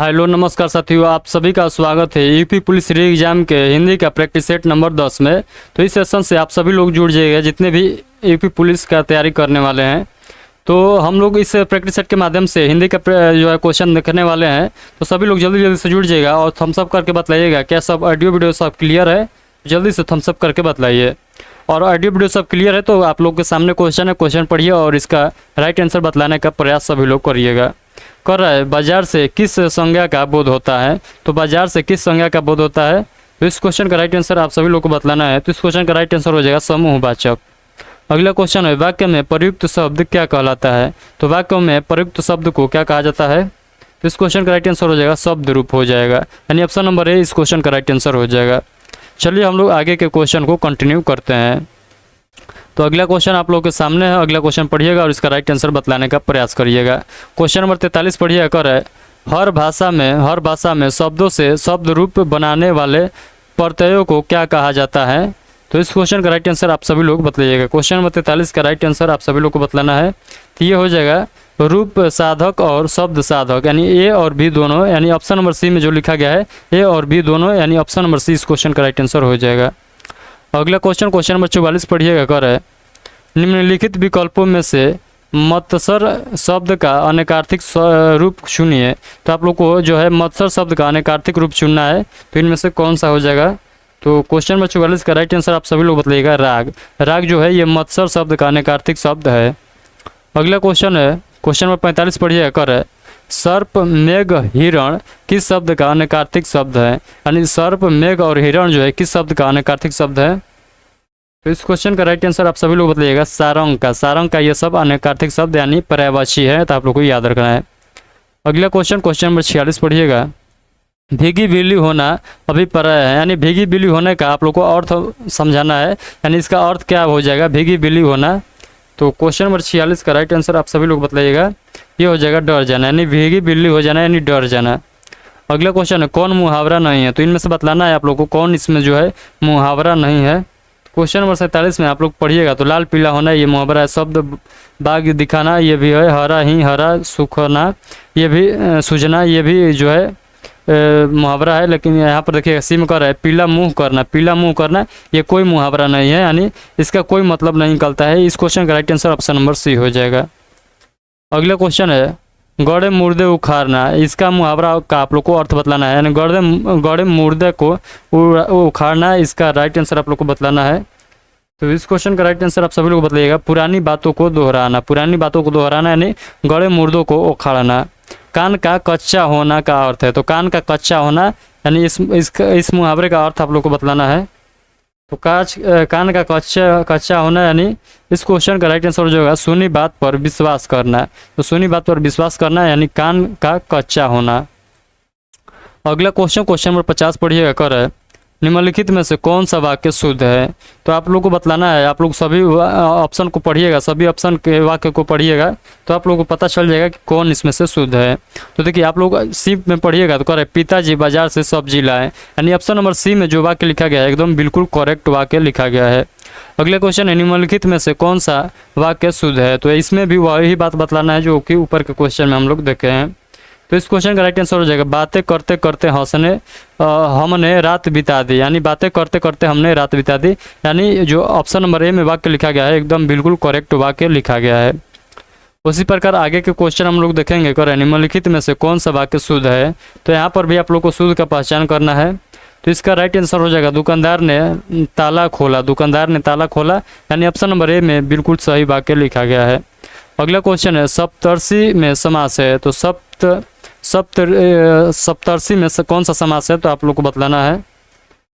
Hello नमस्कार साथियों, आप सभी का स्वागत है यूपी पुलिस री एग्जाम के हिंदी का प्रैक्टिस सेट नंबर 10 में। तो इस सेशन से आप सभी लोग जुड़ जाइएगा जितने भी यूपी पुलिस का तैयारी करने वाले हैं। तो हम लोग इस प्रैक्टिस सेट के माध्यम से हिंदी का जो है क्वेश्चन देखने वाले हैं। तो सभी लोग जल्दी जल्दी से जुड़ जाइएगा और थम्सअप करके बतलाइएगा क्या सब ऑडियो वीडियो सब क्लियर है। जल्दी से थम्सअप करके बतलाइए। और ऑडियो वीडियो सब क्लियर है तो आप लोग के सामने क्वेश्चन है, क्वेश्चन पढ़िए और इसका राइट आंसर बतलाने का प्रयास सभी लोग करिएगा। कर रहा है बाजार से किस संज्ञा का बोध होता है। तो बाजार से किस संज्ञा का बोध होता है, तो इस क्वेश्चन का राइट आंसर आप सभी लोग को बतलाना है। तो इस क्वेश्चन का राइट आंसर हो जाएगा समूहवाचक। अगला क्वेश्चन है वाक्य में प्रयुक्त शब्द क्या कहलाता है। तो वाक्य में प्रयुक्त शब्द को क्या कहा जाता है। तो इस क्वेश्चन का राइट आंसर हो जाएगा शब्द रूप हो जाएगा, यानी ऑप्शन नंबर ए इस क्वेश्चन का राइट आंसर हो जाएगा। चलिए हम लोग आगे के क्वेश्चन को कंटिन्यू करते हैं। तो अगला क्वेश्चन आप लोगों के सामने है। अगला क्वेश्चन पढ़िएगा और इसका राइट आंसर बतलाने का प्रयास करिएगा। क्वेश्चन नंबर 43 पढ़िएगा। कर है हर भाषा में शब्दों से शब्द रूप बनाने वाले प्रत्ययों को क्या कहा जाता है। तो इस क्वेश्चन का राइट आंसर आप सभी लोग बतलाइएगा। क्वेश्चन नंबर 43 का राइट आंसर आप सभी लोग को बतलाना है। तो ये हो जाएगा रूप साधक और शब्द साधक, यानी ए और बी दोनों, यानी ऑप्शन नंबर सी में जो लिखा गया है ए और बी दोनों, यानी ऑप्शन नंबर सी इस क्वेश्चन का राइट आंसर हो जाएगा। अगला क्वेश्चन नंबर 44 पढ़िएगा। कर है निम्नलिखित विकल्पों में से मत्सर शब्द का अनेकार्थिक रूप चुनिए। तो आप लोग को जो है मत्सर शब्द का अनेकार्थिक रूप चुनना है। तो इनमें से कौन सा हो जाएगा। तो क्वेश्चन नंबर 44 का राइट आंसर आप सभी लोग बताइएगा राग। राग जो है ये मत्सर शब्द का अनेकार्थिक शब्द है। अगला क्वेश्चन है क्वेश्चन नंबर 45 पढ़िएगा। कर है सर्प मेघ हिरण किस शब्द का अनेकार्थिक शब्द है, यानी सर्प मेघ और हिरण जो है किस शब्द का अनेकार्थिक शब्द है। तो इस क्वेश्चन का राइट आंसर आप सभी लोग बताइएगा सारंग का। सारंग का ये सब अनेकार्थिक शब्द यानी पर्यायवाची है, तो आप लोग को याद रखना है। अगला क्वेश्चन नंबर 46 पढ़िएगा। भीगी बिल्ली होना अभी पर्याय है, यानी भीगी बिल्ली होने का आप लोग को अर्थ समझाना है, यानी इसका अर्थ क्या हो जाएगा भीगी बिल्ली होना। तो क्वेश्चन नंबर 46 का राइट आंसर आप सभी लोग बतलाइएगा। ये हो जाएगा डर जाना, यानी भीगी बिल्ली हो जाना यानी डर जाना। अगला क्वेश्चन है कौन मुहावरा नहीं है। तो इनमें से बतलाना है आप लोग को कौन इसमें जो है मुहावरा नहीं है। क्वेश्चन नंबर 47 में आप लोग पढ़िएगा। तो लाल पीला होना ये मुहावरा है। शब्द बाग दिखाना ये भी है। हरा ही हरा सूखना ये भी सूझना ये भी जो है मुहावरा है। लेकिन यहाँ पर देखिएगा सी में कर है पीला मुंह करना। पीला मुंह करना ये कोई मुहावरा नहीं है, यानी इसका कोई मतलब नहीं निकलता है। इस क्वेश्चन का right answer option number C हो जाएगा। अगला क्वेश्चन है गड़े मुर्दे उखाड़ना, इसका मुहावरा का आप लोग को अर्थ बतलाना है, यानी गड़े मुर्दे को उखाड़ना, इसका राइट आंसर आप लोग को बतलाना है। तो इस क्वेश्चन का राइट आंसर आप सभी लोग बताइएगा पुरानी बातों को दोहराना। पुरानी बातों को दोहराना यानी गड़े मुर्दों को उखाड़ना। कान का कच्चा होना का अर्थ है। तो कान का कच्चा होना यानी इस मुहावरे का अर्थ आप लोग को बतलाना है। तो कान का कच्चा होना यानी इस क्वेश्चन का राइट आंसर हो जाएगा सुनी बात पर विश्वास करना। तो सुनी बात पर विश्वास करना यानी कान का कच्चा होना। अगला क्वेश्चन नंबर 50 पढ़िएगा। कर है निम्नलिखित में से कौन सा वाक्य शुद्ध है। तो आप लोग को बतलाना है। आप लोग सभी ऑप्शन को पढ़िएगा, सभी ऑप्शन के वाक्य को पढ़िएगा तो आप लोगों को पता चल जाएगा कि कौन इसमें से शुद्ध है। तो देखिए आप लोग सी में पढ़िएगा। तो करे पिताजी बाजार से सब्जी लाए, यानी ऑप्शन नंबर सी में जो वाक्य लिखा गया है एकदम बिल्कुल करेक्ट वाक्य लिखा गया है। अगले क्वेश्चन है निम्नलिखित में से कौन सा वाक्य शुद्ध है। तो इसमें भी वही बात बतलाना है जो कि ऊपर के क्वेश्चन में हम लोग देखे हैं। तो इस क्वेश्चन का राइट आंसर हो जाएगा बातें करते करते हमने रात बिता दी, यानी बातें करते करते हमने रात बिता दी, यानी जो ऑप्शन नंबर ए में वाक्य लिखा गया है एकदम बिल्कुल करेक्ट वाक्य लिखा गया है। उसी प्रकार आगे के क्वेश्चन हम लोग देखेंगे। करें निम्नलिखित में से कौन सा वाक्य शुद्ध है। तो यहाँ पर भी आप लोग को शुद्ध का पहचान करना है। तो इसका राइट आंसर हो जाएगा दुकानदार ने ताला खोला। दुकानदार ने ताला खोला यानी ऑप्शन नंबर ए में बिल्कुल सही वाक्य लिखा गया है। अगला क्वेश्चन है सप्तर्षि में समास है। तो सप्तर्षि में से कौन सा समास है। तो आप लोग को बतलाना है।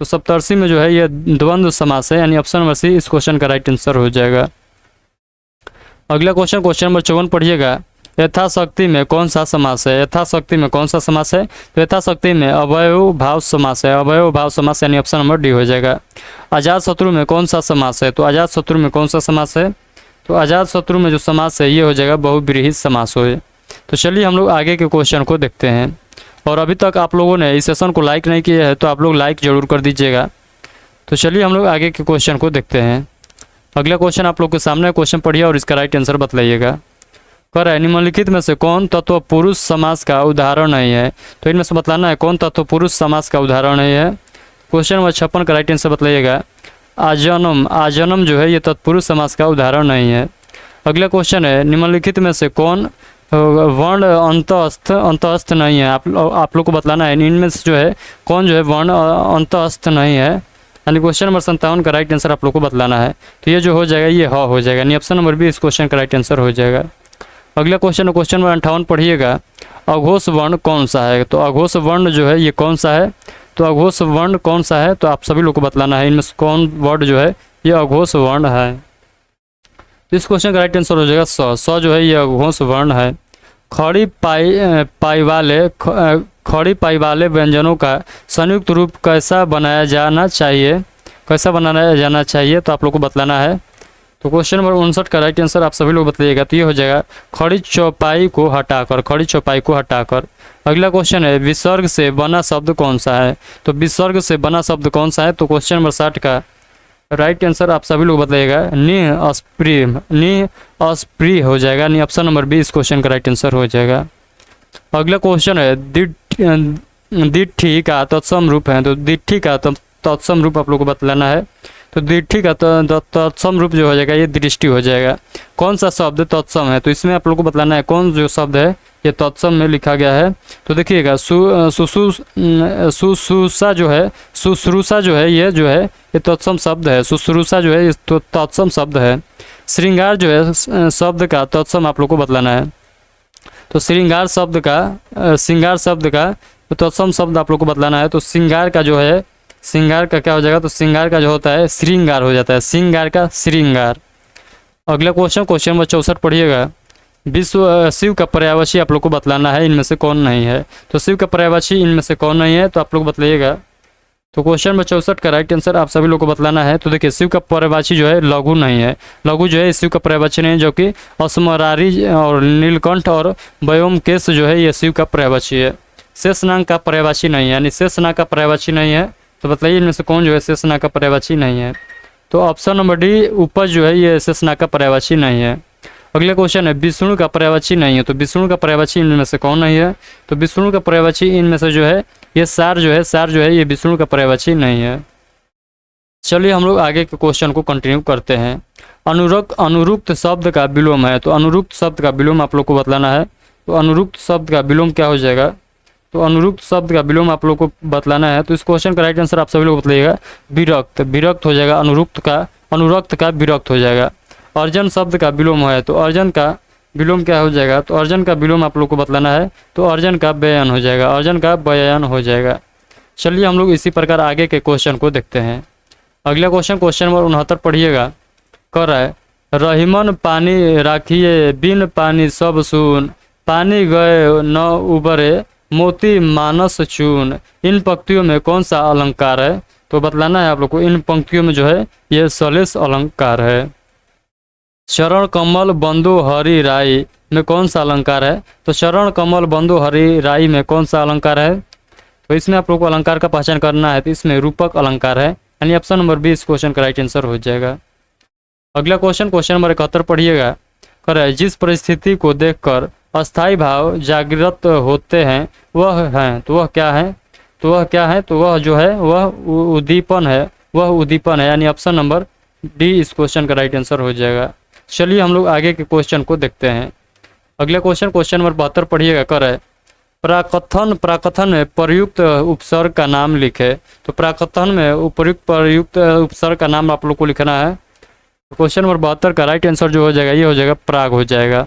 तो सप्तर्षि में जो है ये द्वंद्व समास है, यानी ऑप्शन नंबर सी इस क्वेश्चन का राइट आंसर हो जाएगा। अगला क्वेश्चन नंबर 54 पढ़िएगा। यथाशक्ति में कौन सा समास है। यथाशक्ति में कौन सा समास है। तो यथाशक्ति में अवयव भाव समास है। अवयव भाव समास यानी ऑप्शन नंबर डी हो जाएगा। अजात शत्रु में कौन सा समास है। तो अजात शत्रु में कौन सा समास है। तो अजात शत्रु में जो समास है ये हो जाएगा बहुब्रीहि समास हो। तो चलिए हम लोग आगे के क्वेश्चन को देखते हैं। और अभी तक आप लोगों ने इस सेशन को लाइक नहीं किया है तो आप लोग लाइक जरूर कर दीजिएगा। तो चलिए हम लोग आगे के क्वेश्चन को देखते हैं। अगला क्वेश्चन आप लोग के सामने क्वेश्चन पढ़िए और इसका राइट आंसर बतलाइएगा। कह रहा है निम्नलिखित में से कौन तत्व पुरुष समास का उदाहरण नहीं है। तो इनमें से बतलाना है कौन तत्व पुरुष समास का उदाहरण नहीं है। क्वेश्चन नंबर 56 का राइट आंसर बतलाइएगा आजन्म। आजन्म जो है ये तत्पुरुष समास का उदाहरण नहीं है। अगला क्वेश्चन है निम्नलिखित में से कौन वर्ण अंतस्थ नहीं है। आप लोग को बतलाना है इनमें से जो है कौन जो है वर्ण अंतस्थ नहीं है। यानी क्वेश्चन नंबर 57 का राइट आंसर आप लोग को बतलाना है। तो ये जो हो जाएगा ये ह हो जाएगा, यानी ऑप्शन नंबर बी इस क्वेश्चन का राइट आंसर हो जाएगा। अगला क्वेश्चन क्वेश्चन नंबर 58 पढ़िएगा अघोष वर्ण कौन सा है। तो अघोष वर्ण जो है ये कौन सा है। तो अघोष वर्ण कौन सा है तो आप सभी लोग को बतलाना है इनमें से कौन वर्ड जो है ये अघोष वर्ण है। इस क्वेश्चन का राइट आंसर हो जाएगा स जो है ये अघोष वर्ण है। खड़ी पाई वाले व्यंजनों का संयुक्त रूप कैसा बनाया जाना चाहिए, कैसा बनाया जाना चाहिए तो आप लोग को बतलाना है। तो क्वेश्चन नंबर 59 का राइट आंसर आप सभी लोग बतलाइएगा। तो ये हो जाएगा खड़ी चौपाई को हटाकर, खड़ी चौपाई को हटाकर। अगला क्वेश्चन है विसर्ग से बना शब्द कौन सा है। तो विसर्ग से बना शब्द कौन सा है। तो क्वेश्चन नंबर 60 का राइट आंसर आप सभी लोग बताइएगा निअस्प्रिय हो जाएगा, यानी ऑप्शन नंबर बी इस क्वेश्चन का राइट आंसर हो जाएगा। अगला क्वेश्चन है दिट्ठी का तत्सम रूप है। तो दिट्ठी का तत्सम रूप आप लोग को बतलाना है। तो दिट्ठी का तत्सम रूप जो हो जाएगा ये दृष्टि हो जाएगा। कौन सा शब्द तत्सम है तो इसमें आप लोग को बतलाना है कौन जो शब्द है ये तत्सम में लिखा गया है। तो देखिएगा शुश्रूषा जो है, शुश्रूषा जो है ये तत्सम शब्द है। शुश्रूषा जो है ये तत्सम शब्द है। श्रृंगार जो है शब्द का तत्सम आप लोग को बतलाना है। तो श्रृंगार शब्द का तत्सम शब्द आप लोग को बतलाना है। तो श्रृंगार का जो है श्रृंगार का क्या हो जाएगा। तो श्रृंगार का जो होता है श्रृंगार हो जाता है, श्रृंगार का श्रृंगार। अगला क्वेश्चन नंबर 64 पढ़िएगा शिव का पर्यायवाची आप लोग को बतलाना है इनमें से कौन नहीं है। तो शिव का पर्यायवाची इनमें से कौन नहीं है तो आप लोग बतलाइएगा। तो क्वेश्चन नंबर 64 का राइट आंसर आप सभी लोग को बतलाना है। तो देखिए शिव का पर्यायवाची जो है लघु नहीं है, लघु जो है शिव का पर्यायवाची नहीं है, जो कि अस्मरारी और नीलकंठ और व्योमकेश जो है ये शिव का पर्यायवाची है। शेषनाग का पर्यायवाची नहीं है, यानी शेषनाग का पर्यायवाची नहीं है। तो बताइए इनमें से कौन जो है शेषनाग का पर्यायवाची नहीं है। तो ऑप्शन नंबर डी उपज जो है ये शेषनाग का पर्यायवाची नहीं है। अगला क्वेश्चन है विष्णु का पर्यायवाची नहीं है। तो विष्णु का पर्यायवाची इनमें से कौन नहीं है। तो विष्णु का पर्यायवाची इनमें से जो है ये सार जो है ये विष्णु का पर्यायवाची नहीं है। चलिए हम लोग आगे के क्वेश्चन को कंटिन्यू करते हैं। अनुरुक्त शब्द का विलोम है। तो अनुरुक्त शब्द का विलोम आप लोग को बतलाना है। तो अनुरुक्त शब्द का विलोम क्या हो जाएगा। तो अनुरुक्त शब्द का विलोम आप लोग को बतलाना है। तो इस क्वेश्चन का राइट आंसर आप सभी लोग बतलाइएगा विरक्त, विरक्त हो जाएगा। अनुरक्त का विरक्त हो जाएगा। अर्जन शब्द का विलोम है। तो अर्जन का विलोम क्या हो जाएगा। तो अर्जन का विलोम आप लोग को बतलाना है। तो अर्जन का व्ययन हो जाएगा, अर्जन का व्ययन हो जाएगा। चलिए हम लोग इसी प्रकार आगे के क्वेश्चन को देखते हैं। अगला क्वेश्चन नंबर 69 पढ़िएगा। कह रहा है रहीमन पानी राखिए बिन पानी सब सून, पानी गए न उबरे मोती मानस चून। इन पंक्तियों में कौन सा अलंकार है। तो बतलाना है आप लोग को। इन पंक्तियों में जो है ये सलेश अलंकार है। चरण कमल बंधु हरि राई में कौन सा अलंकार है। तो चरण कमल बंधु हरि राई में कौन सा अलंकार है। तो इसमें आप लोग को अलंकार का पहचान करना है। तो इसमें रूपक अलंकार है, यानी ऑप्शन नंबर बी इस क्वेश्चन का राइट आंसर हो जाएगा। अगला क्वेश्चन नंबर 71 पढ़िएगा। कह रहा है जिस परिस्थिति को देखकर अस्थाई भाव जागृत होते हैं वह है। तो वह क्या है। तो वह जो है वह उद्दीपन है, यानी ऑप्शन नंबर डी इस क्वेश्चन का राइट आंसर हो जाएगा। चलिए हम लोग आगे के क्वेश्चन को देखते हैं। अगला क्वेश्चन नंबर 72 पढ़िएगा। कर है प्राकथन में प्रयुक्त उपसर्ग का नाम लिखे। तो प्राकथन में प्रयुक्त उपसर्ग का नाम आप लोग को लिखना है। क्वेश्चन नंबर 72 का राइट आंसर जो हो जाएगा ये हो जाएगा प्राग हो जाएगा।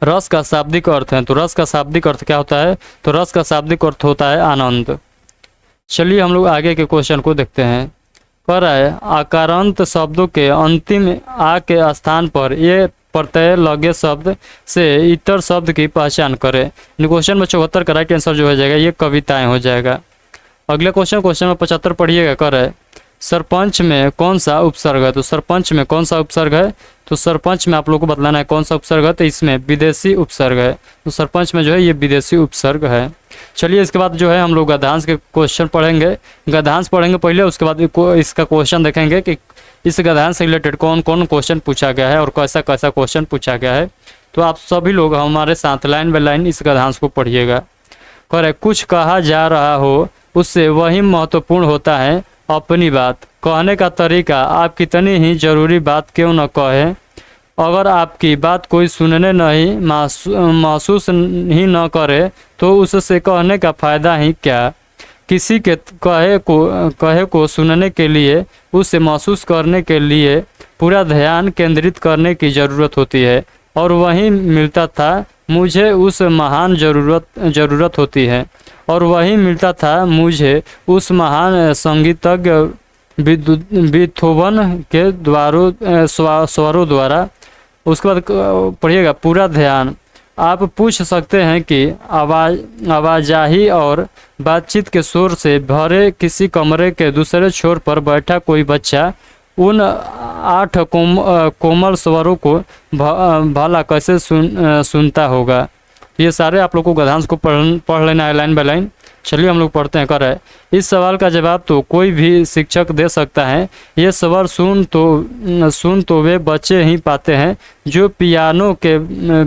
रस का शाब्दिक अर्थ है। तो रस का शाब्दिक अर्थ क्या होता है। तो रस का शाब्दिक अर्थ होता है आनंद। चलिए हम लोग आगे के क्वेश्चन को देखते हैं। कह रहा है आकारांत शब्दों के अंतिम आ के स्थान पर ये प्रत्यय लगे शब्द से इतर शब्द की पहचान करें। क्वेश्चन नंबर 74 का राइट आंसर जो हो जाएगा ये कविताएं हो जाएगा। अगला क्वेश्चन नंबर 75 पढ़िएगा। कह रहा है सरपंच में कौन सा उपसर्ग है। तो सरपंच में कौन सा उपसर्ग है। तो सरपंच में आप लोग को बतलाना है कौन सा उपसर्ग है। तो इसमें विदेशी उपसर्ग है। तो सरपंच में जो है ये विदेशी उपसर्ग है। चलिए इसके बाद जो है हम लोग गद्यांश के क्वेश्चन पढ़ेंगे। गद्यांश पढ़ेंगे पहले, उसके बाद इसका क्वेश्चन देखेंगे कि इस गद्यांश से रिलेटेड कौन कौन क्वेश्चन पूछा गया है और कैसा कैसा क्वेश्चन पूछा गया है। तो आप सभी लोग हमारे साथ लाइन बाय लाइन इस गद्यांश को पढ़िएगा। करे कुछ कहा जा रहा हो उससे वही महत्वपूर्ण होता है अपनी बात। कहने का तरीका आप कितनी ही ज़रूरी बात क्यों न कहें, अगर आपकी बात कोई सुनने नहीं महसूस ही न करे तो उससे कहने का फ़ायदा ही क्या। किसी के कहे को सुनने के लिए उसे महसूस करने के लिए पूरा ध्यान केंद्रित करने की ज़रूरत होती है, और वही मिलता था मुझे उस महान ज़रूरत होती है, और वही मिलता था मुझे उस महान संगीतज्ञ बीथोवन के स्वरों द्वारा। उसके बाद पढ़िएगा पूरा ध्यान। आप पूछ सकते हैं कि आवाजाही और बातचीत के शोर से भरे किसी कमरे के दूसरे छोर पर बैठा कोई बच्चा उन 8 कोमल स्वरों को भला कैसे सुनता होगा। ये सारे आप लोग को गद्यांश को पढ़ लेना है लाइन बाय लाइन। चलिए हम लोग पढ़ते हैं। कर इस सवाल का जवाब तो कोई भी शिक्षक दे सकता है। ये स्वर सुन तो वे बच्चे ही पाते हैं जो पियानो के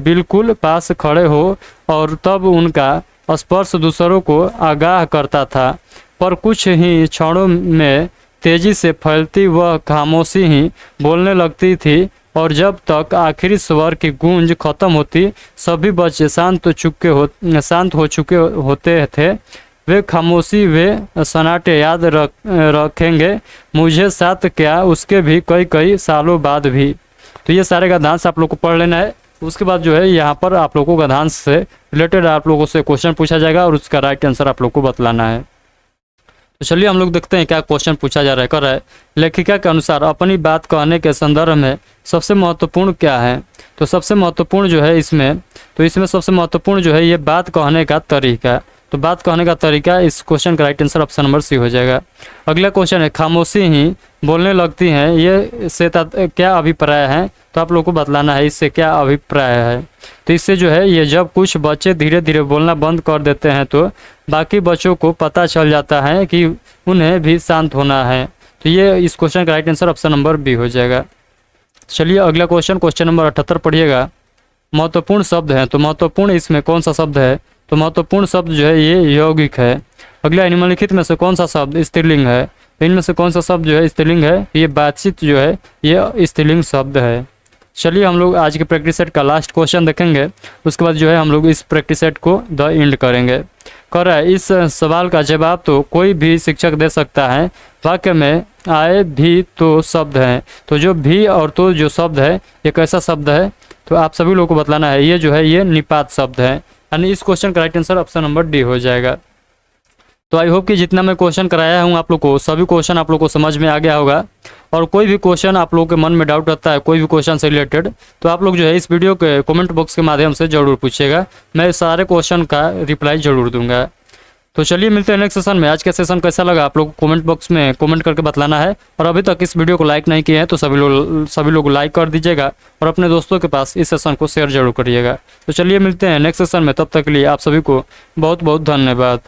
बिल्कुल पास खड़े हो और तब उनका स्पर्श दूसरों को आगाह करता था, पर कुछ ही क्षणों में तेजी से फैलती वह खामोशी ही बोलने लगती थी, और जब तक आखिरी स्वर की गूंज खत्म होती सभी बच्चे शांत हो चुके होते थे। वे खामोशी वे सन्नाटे याद रखेंगे मुझे साथ क्या उसके भी कई सालों बाद भी। तो ये सारे गद्यांश आप लोग को पढ़ लेना है। उसके बाद जो है यहाँ पर आप लोगों को गद्यांश से रिलेटेड आप लोगों से क्वेश्चन पूछा जाएगा और उसका राइट आंसर आप लोग को बतलाना है। तो चलिए हम लोग देखते हैं क्या क्वेश्चन पूछा जा रहा है। कर रहा है लेखिका के अनुसार अपनी बात कहने के संदर्भ में सबसे महत्वपूर्ण क्या है। तो सबसे महत्वपूर्ण जो है इसमें सबसे महत्वपूर्ण जो है ये बात कहने का तरीका। तो बात कहने का तरीका, इस क्वेश्चन का right answer option number C हो जाएगा। अगला क्वेश्चन है खामोशी ही बोलने लगती हैं, ये से क्या अभिप्राय है। तो आप लोग को बतलाना है इससे क्या अभिप्राय है। तो इससे जो है ये जब कुछ बच्चे धीरे धीरे बोलना बंद कर देते हैं तो बाकी बच्चों को पता चल जाता है कि उन्हें भी शांत होना है। तो ये इस क्वेश्चन का right answer option number B हो जाएगा। चलिए अगला क्वेश्चन नंबर 78 पढ़िएगा। महत्वपूर्ण शब्द है, तो महत्वपूर्ण इसमें कौन सा शब्द है। तो महत्वपूर्ण शब्द जो है ये यौगिक है। अगला निम्नलिखित में से कौन सा शब्द स्त्रीलिंग है। तो इनमें से कौन सा शब्द जो है स्त्रीलिंग है। ये बातचीत जो है ये स्त्रीलिंग शब्द है। चलिए हम लोग आज के प्रैक्टिस सेट का लास्ट क्वेश्चन देखेंगे, उसके बाद जो है हम लोग इस प्रैक्टिस सेट को द एंड करेंगे। कर रहा है इस सवाल का जवाब तो कोई भी शिक्षक दे सकता है। वाक्य में आए भी तो शब्द हैं। तो जो भी और तो जो शब्द है ये कैसा शब्द है। तो आप सभी लोगों को बतलाना है। ये जो है ये निपात शब्द है, यानी इस क्वेश्चन का right answer option number D हो जाएगा। तो आई होप कि जितना मैं क्वेश्चन कराया हूँ आप लोग को सभी क्वेश्चन आप लोग को समझ में आ गया होगा। और कोई भी क्वेश्चन आप लोगों के मन में डाउट रहता है कोई भी क्वेश्चन से रिलेटेड, तो आप लोग जो है इस वीडियो के कमेंट बॉक्स के माध्यम से जरूर पूछिएगा। मैं सारे क्वेश्चन का रिप्लाई जरूर दूंगा। तो चलिए मिलते हैं नेक्स्ट सेशन में। आज का सेशन कैसा लगा आप लोग कमेंट बॉक्स में कमेंट करके बतलाना है। और अभी तक इस वीडियो को लाइक नहीं किए हैं तो सभी लोग लाइक कर दीजिएगा और अपने दोस्तों के पास इस सेशन को शेयर जरूर करिएगा। तो चलिए मिलते हैं नेक्स्ट सेशन में, तब तक के लिए आप सभी को बहुत बहुत धन्यवाद।